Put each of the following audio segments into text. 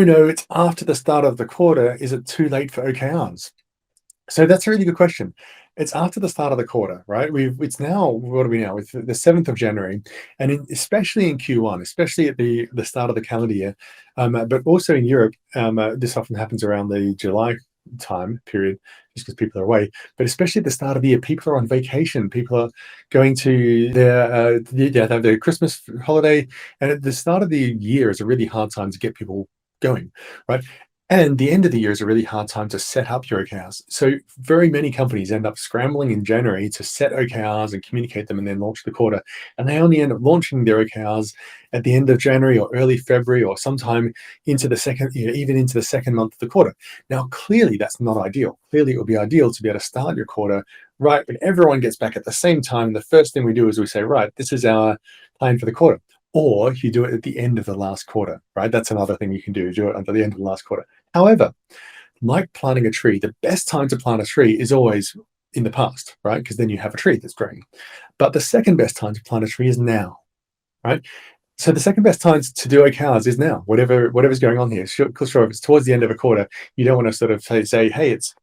no, it's after the start of the quarter. Is it too late for OKRs? So that's a really good question. It's after the start of the quarter, right? It's now, what are we now? It's the 7th of January, and especially in Q1, especially at the start of the calendar year, but also in Europe, this often happens around the July time period, just because people are away. But especially at the start of the year, people are on vacation. People are going to their Christmas holiday, and at the start of the year is a really hard time to get people going, right? And the end of the year is a really hard time to set up your OKRs. So very many companies end up scrambling in January to set OKRs and communicate them and then launch the quarter. And they only end up launching their OKRs at the end of January or early February or sometime into the second, even into the second month of the quarter. Now, clearly that's not ideal. Clearly it would be ideal to be able to start your quarter right when everyone gets back at the same time. The first thing we do is we say, right, this is our plan for the quarter. Or you do it at the end of the last quarter, right? That's another thing you can do it at the end of the last quarter. However, like planting a tree, the best time to plant a tree is always in the past, right? Because then you have a tree that's growing. But the second best time to plant a tree is now, right? So the second best time to do OKRs is now, whatever's going on here. Sure, if it's towards the end of a quarter, you don't want to sort of say, hey, it's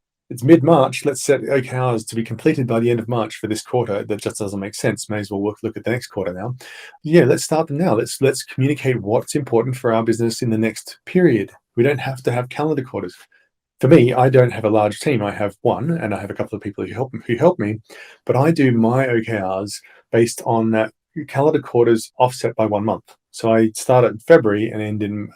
mid-March, let's set OKRs to be completed by the end of March for this quarter. That just doesn't make sense. May as well look at the next quarter now. Yeah, let's start them now. Let's communicate what's important for our business in the next period. We don't have to have calendar quarters. For me, I don't have a large team. I have one, and I have a couple of people who help me, but I do my OKRs based on that calendar quarters offset by 1 month. So I start at February and end in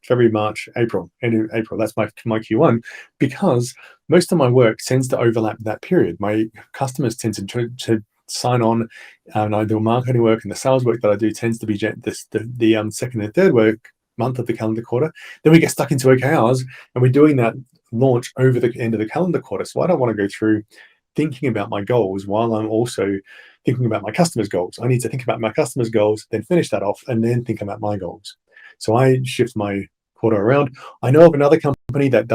February, March, April. End in April. That's my Q1, because most of my work tends to overlap that period. My customers tend to sign on, and I do marketing work, and the sales work that I do tends to be the second and third month of the calendar quarter. Then we get stuck into OKRs, and we're doing that launch over the end of the calendar quarter. So I don't want to go through thinking about my goals while I'm also thinking about my customers' goals. I need to think about my customers' goals, then finish that off, and then think about my goals. So I shift my quarter around. I know of another company that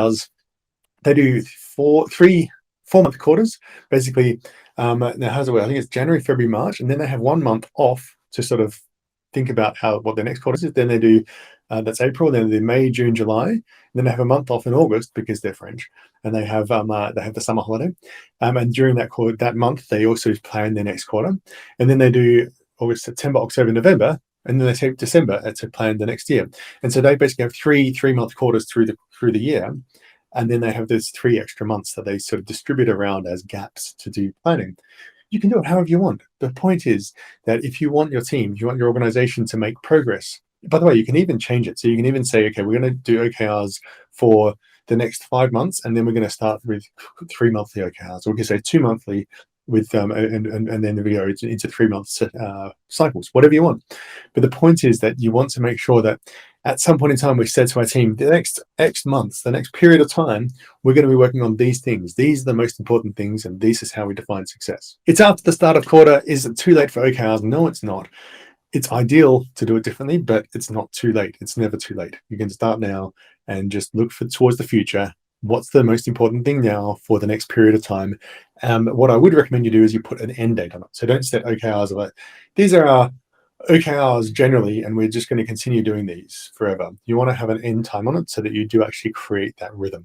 they do 4-month quarters. Basically, now how's it work? I think it's January, February, March, and then they have 1 month off to sort of think about what their next quarter is. Then they do that's April, then they do May, June, July, and then they have a month off in August because they're French, and they have the summer holiday. And during that month, they also plan their next quarter, and then they do August, September, October, November, and then they take December to plan the next year. And so they basically have three-month quarters through the year, and then they have those 3 extra months that they sort of distribute around as gaps to do planning. You can do it however you want. The point is that if you want your team, you want your organization to make progress. By the way, you can even change it. So you can even say, okay, we're going to do OKRs for the next 5 months, and then we're going to start with 3 monthly OKRs. Or we can say 2 monthly with and then we go into 3 month cycles, whatever you want. But the point is that you want to make sure that at some point in time, we said to our team, the next X months, the next period of time, we're going to be working on these things. These are the most important things, and this is how we define success. It's after the start of quarter. Is it too late for OKRs? No, it's not. It's ideal to do it differently, but it's not too late. It's never too late. You can start now and just look towards the future. What's the most important thing now for the next period of time? What I would recommend you do is you put an end date on it. So don't set OKRs like, these are our OKRs generally, and we're just going to continue doing these forever. You want to have an end time on it so that you do actually create that rhythm.